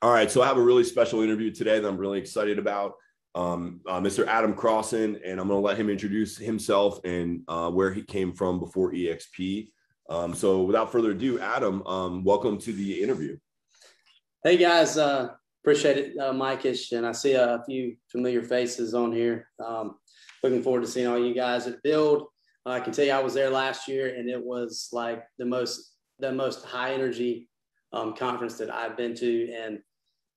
All right, so I have a really special interview today that I'm really excited about. Mr. Adam Crosson, and I'm going to let him introduce himself and where he came from before eXp. So without further ado, Adam, welcome to the interview. Hey guys, appreciate it, Mike-ish, and I see a few familiar faces on here. Looking forward to seeing all you guys at Build. I can tell you I was there last year, and it was like the most high energy conference that I've been to. And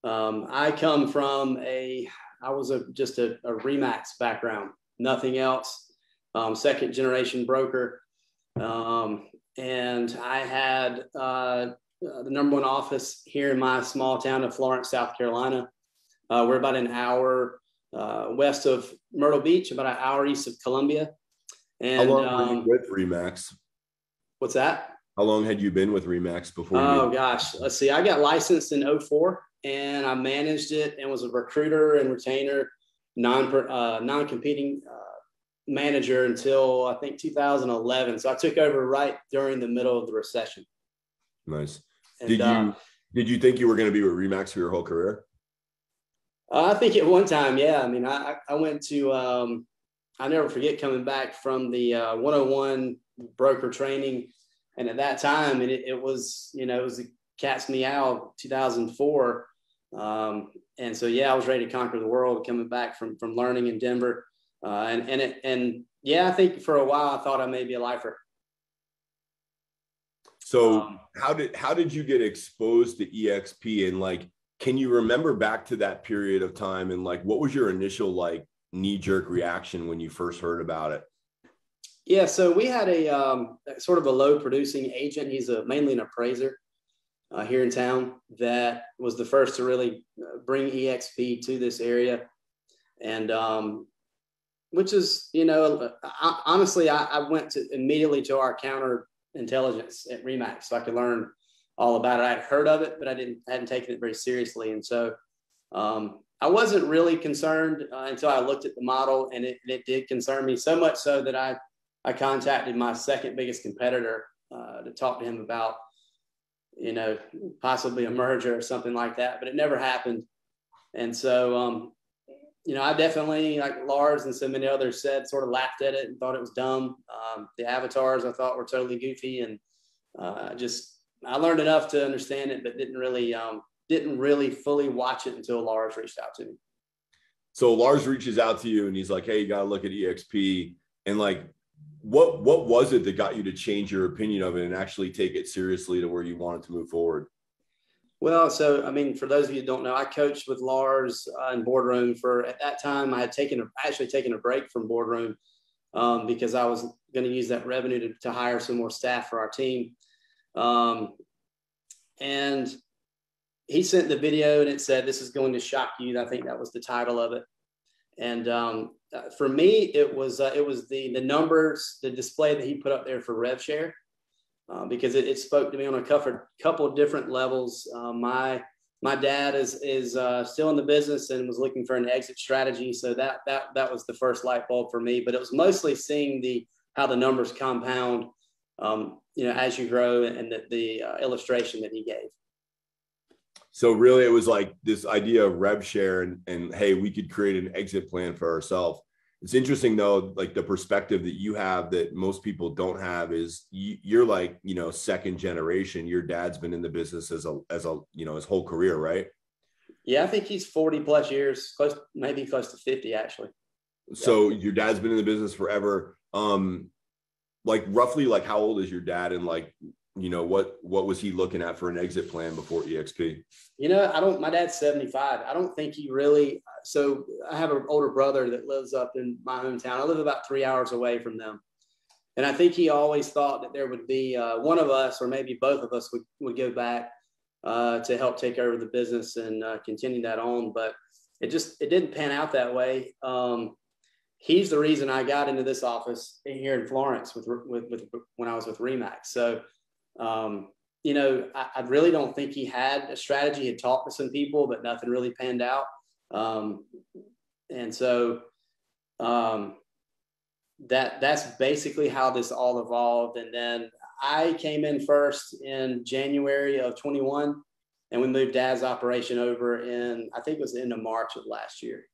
I come from just a RE/MAX background, nothing else, second generation broker. And I had the number one office here in my small town of Florence, South Carolina. We're about an hour west of Myrtle Beach, about an hour east of Columbia. And how long were you with RE/MAX? What's that? How long had you been with RE/MAX before? Oh gosh, let's see. I got licensed in 2004, and I managed it and was a recruiter and retainer, non-competing manager until I think 2011. So I took over right during the middle of the recession. Nice. And, did you think you were going to be with RE/MAX for your whole career? I think at one time, yeah. I mean, I went to, I never forget coming back from the 101 broker training. And at that time, it was the cat's meow 2004. And so, yeah, I was ready to conquer the world coming back from learning in Denver. And yeah, I think for a while I thought I may be a lifer. So how did you get exposed to eXp, and like, can you remember back to that period of time, and like, what was your initial like knee-jerk reaction when you first heard about it? Yeah, so we had a sort of a low producing agent. He's mainly an appraiser here in town that was the first to really bring eXp to this area. And which is, honestly, I went immediately to our counter intelligence at RE/MAX so I could learn all about it. I had heard of it, but I hadn't taken it very seriously. And so I wasn't really concerned until I looked at the model, and it did concern me so much so that I contacted my second biggest competitor to talk to him about, possibly a merger or something like that, but it never happened. And so, I definitely, like Lars and so many others said, sort of laughed at it and thought it was dumb. The avatars I thought were totally goofy, and I learned enough to understand it, but didn't really fully watch it until Lars reached out to me. So Lars reaches out to you and he's like, "Hey, you got to look at eXp." And like, what was it that got you to change your opinion of it and actually take it seriously to where you wanted to move forward? Well, so, I mean, for those of you who don't know, I coached with Lars in boardroom at that time, I had actually taken a break from boardroom because I was going to use that revenue to hire some more staff for our team. And he sent the video and it said, "This is going to shock you." I think that was the title of it. And for me, it was the numbers, the display that he put up there for Rev Share. Because it spoke to me on a couple of different levels. My dad is still in the business and was looking for an exit strategy, so that was the first light bulb for me. But it was mostly seeing how the numbers compound, as you grow, and the illustration that he gave. So really, it was like this idea of Rev Share, and hey, we could create an exit plan for ourselves. It's interesting though, like the perspective that you have that most people don't have is you're like, second generation. Your dad's been in the business as a his whole career, right? Yeah, I think he's 40 plus years, maybe close to 50 actually. So your dad's been in the business forever. Like roughly, like how old is your dad, and like, what was he looking at for an exit plan before eXp? My dad's 75. I don't think he really, so I have an older brother that lives up in my hometown. I live about 3 hours away from them. And I think he always thought that there would be one of us, or maybe both of us would go back to help take over the business and continue that on. But it didn't pan out that way. He's the reason I got into this office here in Florence with when I was with RE/MAX. So, I really don't think he had a strategy. He had talked to some people, but nothing really panned out. And so that's basically how this all evolved. And then I came in first in January of 21. And we moved dad's operation over in, I think it was the end of March of last year.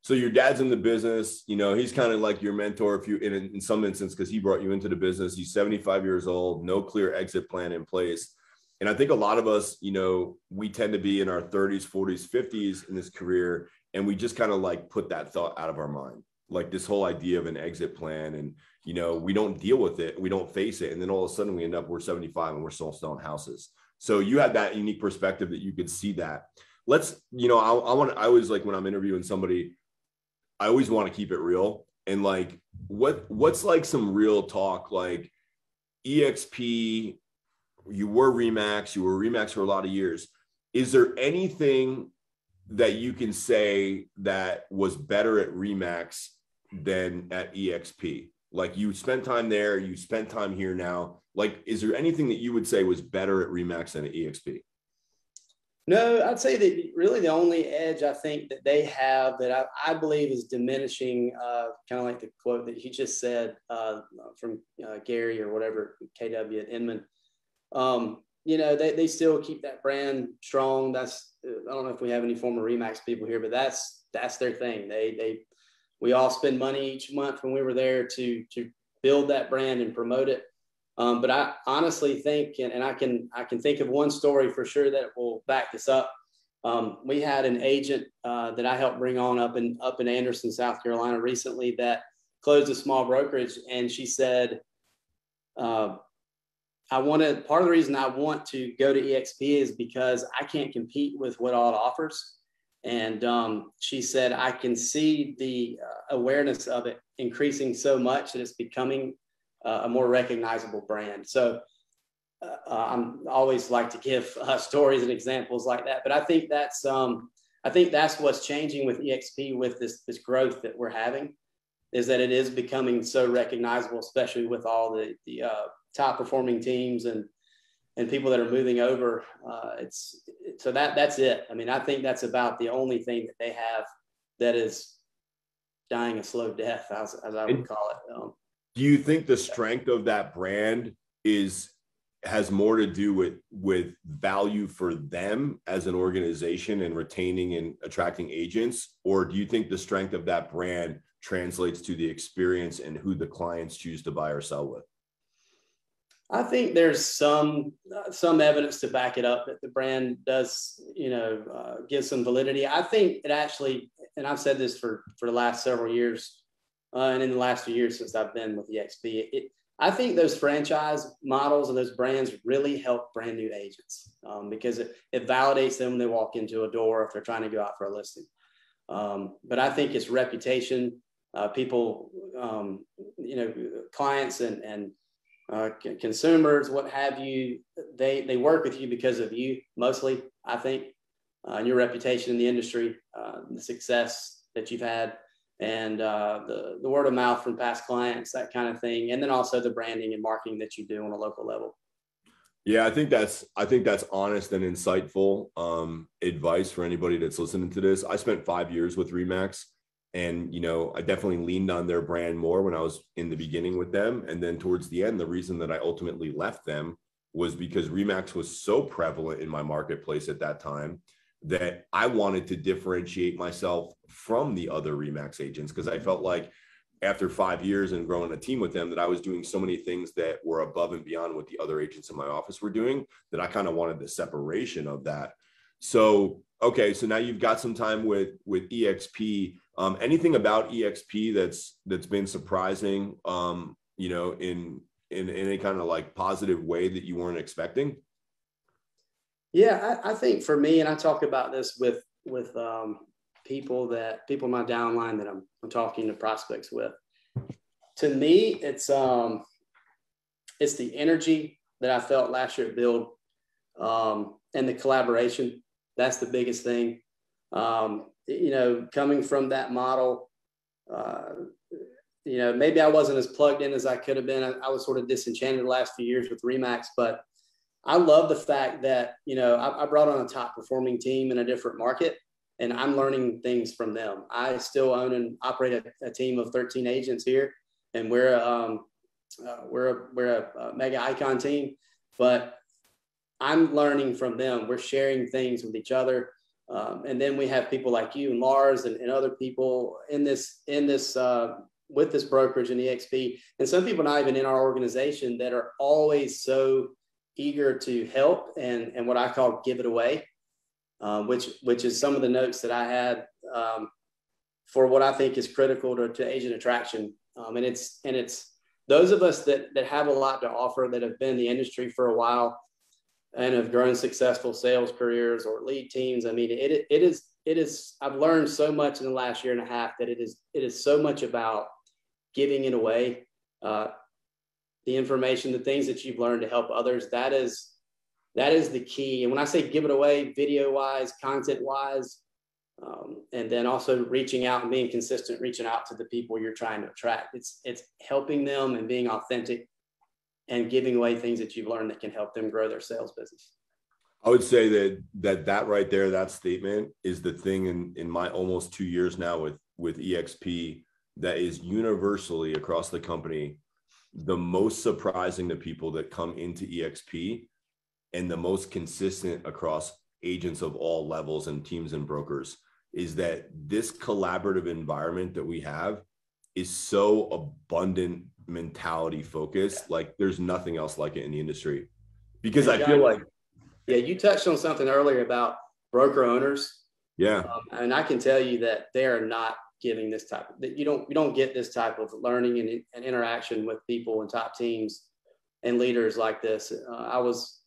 So your dad's in the business, you know, he's kind of like your mentor if you in some instance, because he brought you into the business. He's 75 years old, no clear exit plan in place. And I think a lot of us, you know, we tend to be in our 30s, 40s, 50s in this career. And we just kind of like put that thought out of our mind, like this whole idea of an exit plan. And, you know, we don't deal with it. We don't face it. And then all of a sudden we end up, we're 75 and we're still selling houses. So you had that unique perspective that you could see that. Let's, you know, I always like when I'm interviewing somebody, I always want to keep it real. And like, what's like some real talk, like eXp, you were Remax for a lot of years. Is there anything that you can say that was better at Remax than at eXp? Like you spent time there, you spent time here now. Like, is there anything that you would say was better at Remax than at eXp? No, I'd say that really the only edge I think that they have that I believe is diminishing, kind of like the quote that you just said from Gary or whatever, KW at Inman. You know, they still keep that brand strong. That's, I don't know if we have any former Remax people here, but that's their thing. We all spend money each month when we were there to build that brand and promote it. But I honestly think, and I can think of one story for sure that will back this up. We had an agent that I helped bring on up in Anderson, South Carolina recently that closed a small brokerage, and she said, part of the reason I want to go to eXp is because I can't compete with what all it offers. And she said, I can see the awareness of it increasing so much that it's becoming a more recognizable brand. So I'm always like to give stories and examples like that. But I think that's what's changing with eXp, with this growth that we're having, is that it is becoming so recognizable, especially with all the top performing teams and people that are moving over. That's it. I mean, I think that's about the only thing that they have that is dying a slow death, as I would call it. Do you think the strength of that brand has more to do with value for them as an organization and retaining and attracting agents? Or do you think the strength of that brand translates to the experience and who the clients choose to buy or sell with? I think there's some evidence to back it up that the brand does, give some validity. I think it actually, and I've said this for the last several years, and in the last 2 years since I've been with eXp, I think those franchise models and those brands really help brand new agents because it validates them when they walk into a door if they're trying to go out for a listing. But I think it's reputation, people, clients and consumers, what have you, they work with you because of you mostly, I think, and your reputation in the industry, the success that you've had, and the word of mouth from past clients, that kind of thing. And then also the branding and marketing that you do on a local level. Yeah, I think that's honest and insightful advice for anybody that's listening to this. I spent 5 years with Remax, and I definitely leaned on their brand more when I was in the beginning with them. And then towards the end, the reason that I ultimately left them was because Remax was so prevalent in my marketplace at that time that I wanted to differentiate myself from the other Remax agents, because I felt like after 5 years and growing a team with them that I was doing so many things that were above and beyond what the other agents in my office were doing, that I kind of wanted the separation of that. So, okay, so now you've got some time with eXp. Anything about eXp that's been surprising, in any kind of like positive way that you weren't expecting? Yeah, I think for me, and I talk about this with people in my downline that I'm talking to prospects with. To me, it's the energy that I felt last year at Build, and the collaboration. That's the biggest thing. Coming from that model, maybe I wasn't as plugged in as I could have been. I was sort of disenchanted the last few years with Remax, but I love the fact that, I brought on a top performing team in a different market, and I'm learning things from them. I still own and operate a team of 13 agents here, and we're a mega icon team, but I'm learning from them. We're sharing things with each other. And then we have people like you and Lars and other people in this with this brokerage and eXp, and some people not even in our organization that are always so eager to help and what I call give it away, which is some of the notes that I had for what I think is critical to agent attraction. And it's those of us that have a lot to offer, that have been in the industry for a while and have grown successful sales careers or lead teams. I mean, it is, I've learned so much in the last year and a half that it is so much about giving it away. The information, the things that you've learned to help others, that is the key. And when I say give it away, video wise, content wise, and then also reaching out and being consistent, reaching out to the people you're trying to attract. It's helping them and being authentic and giving away things that you've learned that can help them grow their sales business. I would say that right there, that statement is the thing in my almost 2 years now with eXp that is universally across the company the most surprising to people that come into eXp, and the most consistent across agents of all levels and teams and brokers, is that this collaborative environment that we have is so abundant mentality focused. Like there's nothing else like it in the industry, because I feel like, yeah, you touched on something earlier about broker owners. Yeah. And I can tell you that they are not giving this type of, that you don't get this type of learning and interaction with people and top teams and leaders like this. I was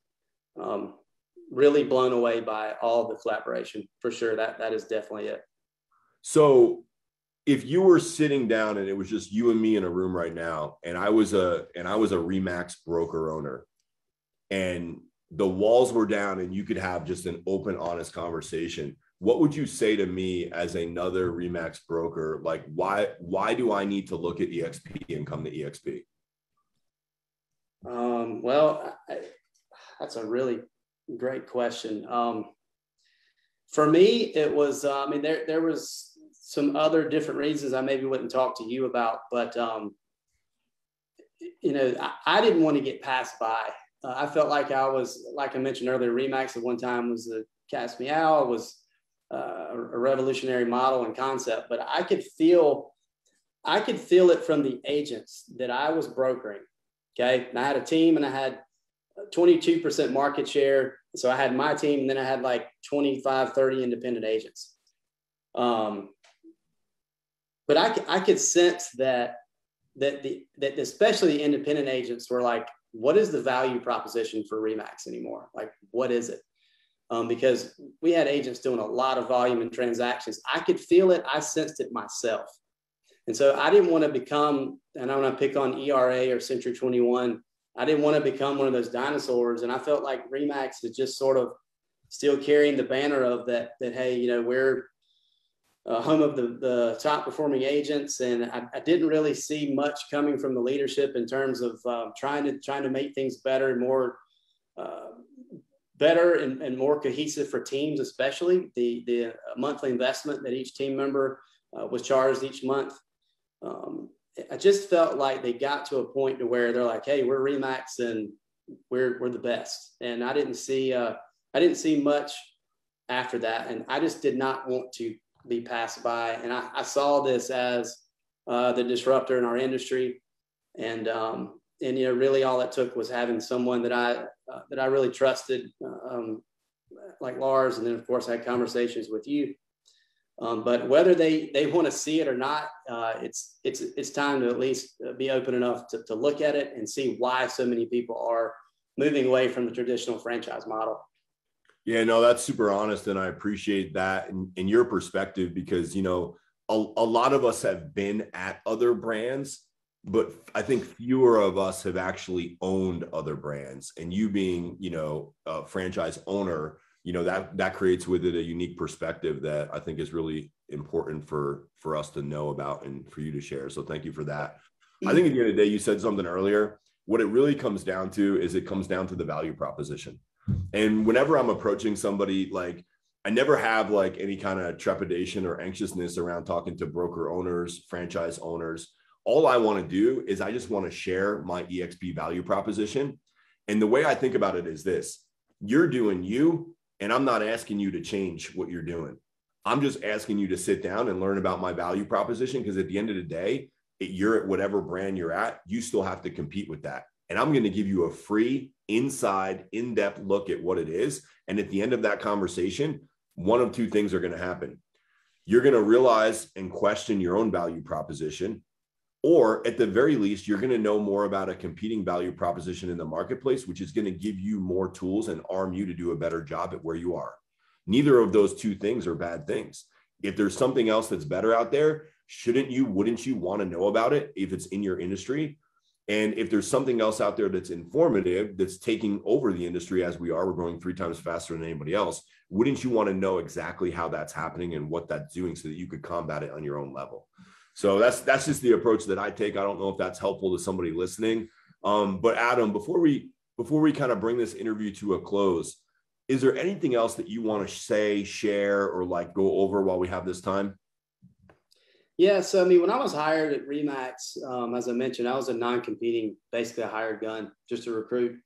really blown away by all the collaboration, for sure. That is definitely it. So if you were sitting down and it was just you and me in a room right now, and I was a Remax broker owner, and the walls were down and you could have just an open, honest conversation, what would you say to me as another Remax broker? Like, why do I need to look at eXp and come to eXp? Well, that's a really great question. For me, it was, I mean, there was some other different reasons I maybe wouldn't talk to you about, but, you know, I didn't want to get passed by. I felt like I was, like I mentioned earlier, Remax at one time was the Cast Meow, was a revolutionary model and concept, but I could feel it from the agents that I was brokering. Okay. And I had a team and I had 22% market share. So I had my team, and then I had like 25, 30 independent agents. But I could sense that especially the independent agents were like, what is the value proposition for Remax anymore? Like, what is it? Because we had agents doing a lot of volume and transactions. I could feel it. I sensed it myself. And so I didn't want to become, and I want to pick on ERA or Century 21. I didn't want to become one of those dinosaurs. And I felt like Remax is just sort of still carrying the banner of that, hey, you know, we're home of the top performing agents. And I didn't really see much coming from the leadership in terms of trying to make things better and more better and more cohesive for teams, especially the monthly investment that each team member was charged each month. I just felt like they got to a point to where they're like, hey, we're Remax and we're the best. And I didn't see much after that. And I just did not want to be passed by. And I saw this as the disruptor in our industry. And you know, really all it took was having someone that I really trusted, like Lars. And then of course I had conversations with you. But whether they want to see it or not, it's time to at least be open enough to look at it and see why so many people are moving away from the traditional franchise model. Yeah, no, that's super honest. And I appreciate that in your perspective, because, you know, a lot of us have been at other brands, but I think fewer of us have actually owned other brands. And you being, you know, a franchise owner, you know, that creates with it a unique perspective that I think is really important for us to know about and for you to share. So thank you for that. I think at the end of the day, you said something earlier. What it really comes down to is it comes down to the value proposition. And whenever I'm approaching somebody, like, I never have like any kind of trepidation or anxiousness around talking to broker owners, franchise owners. All I want to do is I just want to share my eXp value proposition. And the way I think about it is this: You're doing you, and I'm not asking you to change what you're doing. I'm just asking you to sit down and learn about my value proposition, because at the end of the day, you're at whatever brand you're at, you still have to compete with that. And I'm going to give you a free, inside, in-depth look at what it is. And at the end of that conversation, one of two things are going to happen. You're going to realize and question your own value proposition, or at the very least, you're going to know more about a competing value proposition in the marketplace, which is going to give you more tools and arm you to do a better job at where you are. Neither of those two things are bad things. If there's something else that's better out there, wouldn't you want to know about it if it's in your industry? And if there's something else out there that's informative, that's taking over the industry as we are, we're growing 3 times faster than anybody else, wouldn't you want to know exactly how that's happening and what that's doing so that you could combat it on your own level? So that's just the approach that I take. I don't know if that's helpful to somebody listening. But Adam, before we kind of bring this interview to a close, is there anything else that you want to say, share, or like go over while we have this time? Yeah. So, I mean, when I was hired at Remax, as I mentioned, I was a non-competing, basically a hired gun just to recruit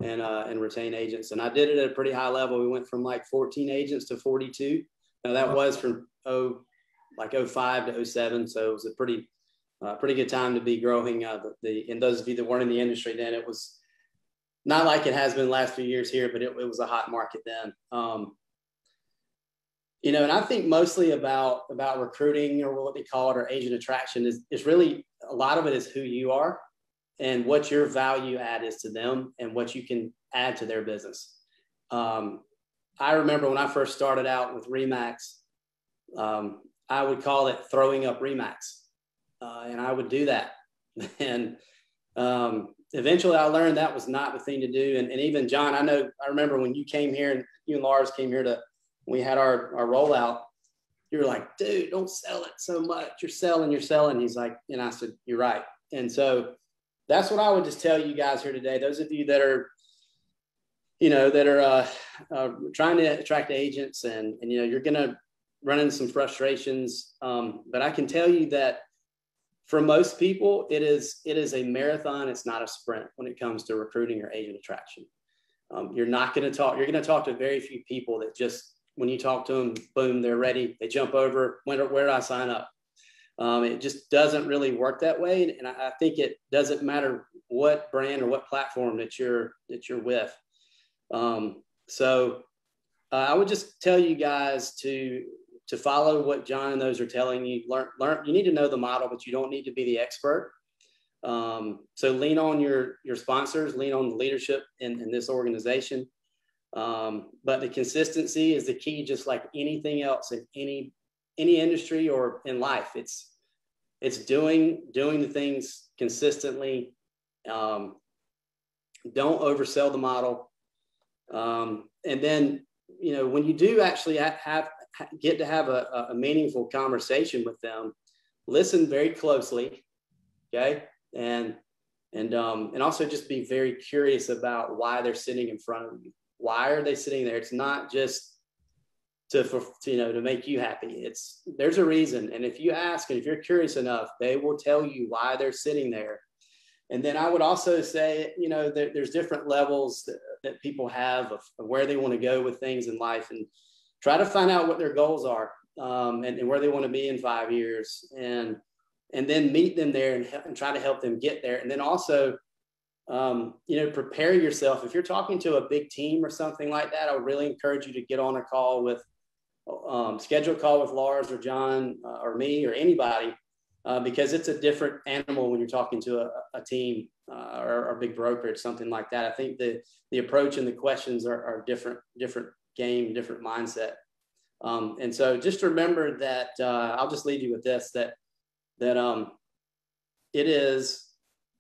and retain agents. And I did it at a pretty high level. We went from like 14 agents to 42. Now that was from 05 to 07. So it was a pretty good time to be growing. And those of you that weren't in the industry then, it was not like it has been the last few years here, but it was a hot market then. And I think mostly about recruiting, or what they call it, or agent attraction, is really, a lot of it is who you are and what your value add is to them and what you can add to their business. I remember when I first started out with Remax, I would call it throwing up Remax, and I would do that. And eventually I learned that was not the thing to do. And even John, I remember when you came here, and you and Lars came here we had our rollout, you were like, dude, don't sell it so much. You're selling. He's like, and I said, you're right. And so that's what I would just tell you guys here today. Those of you that are, trying to attract agents, and you're going to run into some frustrations. But I can tell you that for most people, it is a marathon. It's not a sprint when it comes to recruiting or agent attraction. You're going to talk to very few people that just, when you talk to them, boom, they're ready. They jump over. Where do I sign up? It just doesn't really work that way. And I think it doesn't matter what brand or what platform that you're with. So I would just tell you guys to follow what John and those are telling you. Learn. You need to know the model, but you don't need to be the expert. So lean on your sponsors, lean on the leadership in this organization. But the consistency is the key, just like anything else in any industry or in life. It's doing the things consistently. Don't oversell the model. And then, when you do actually get to have a meaningful conversation with them, listen very closely. Okay. And also just be very curious about why they're sitting in front of you. Why are they sitting there? It's not just to make you happy. There's a reason. And if you ask, and if you're curious enough, they will tell you why they're sitting there. And then I would also say, there's different levels that people have of where they want to go with things in life, and try to find out what their goals are, and where they want to be in 5 years, and then meet them there and try to help them get there. And then also, prepare yourself. If you're talking to a big team or something like that, I would really encourage you to get on a call schedule a call with Lars or John or me or anybody, because it's a different animal when you're talking to a team or a big brokerage, something like that. I think the approach and the questions are different game, different mindset. And so just remember that, I'll just leave you with this, that it is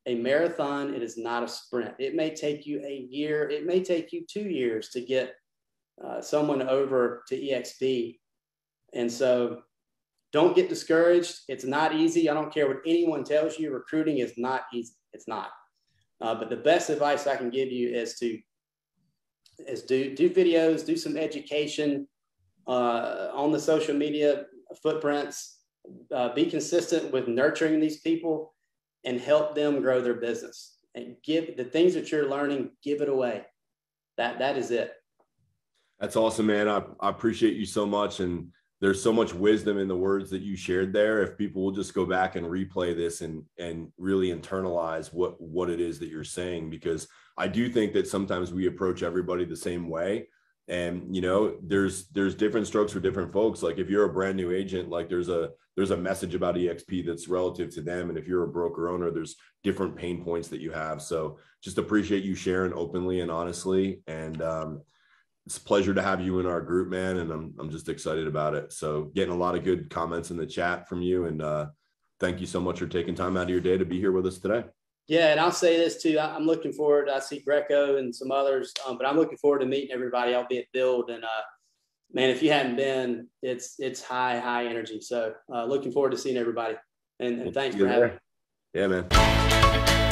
a marathon. It is not a sprint. It may take you a year. It may take you 2 years to get someone over to eXp. And so don't get discouraged. It's not easy. I don't care what anyone tells you. Recruiting is not easy. It's not. But the best advice I can give you is do videos, do some education on the social media footprints. Be consistent with nurturing these people and help them grow their business, and give the things that you're learning, give it away. that is it. That's awesome, man. I appreciate you so much. And there's so much wisdom in the words that you shared there. If people will just go back and replay this and really internalize what it is that you're saying, because I do think that sometimes we approach everybody the same way. And, you know, there's different strokes for different folks. Like if you're a brand new agent, like there's a message about eXp that's relative to them. And if you're a broker owner, there's different pain points that you have. So just appreciate you sharing openly and honestly. And, it's a pleasure to have you in our group, man. And I'm just excited about it. So getting a lot of good comments in the chat from you. And thank you so much for taking time out of your day to be here with us today. Yeah. And I'll say this too. I'm looking forward. I see Greco and some others, but I'm looking forward to meeting everybody. I'll be at Build. And man, if you hadn't been, it's high energy. So looking forward to seeing everybody. And thanks for having me. Yeah, man.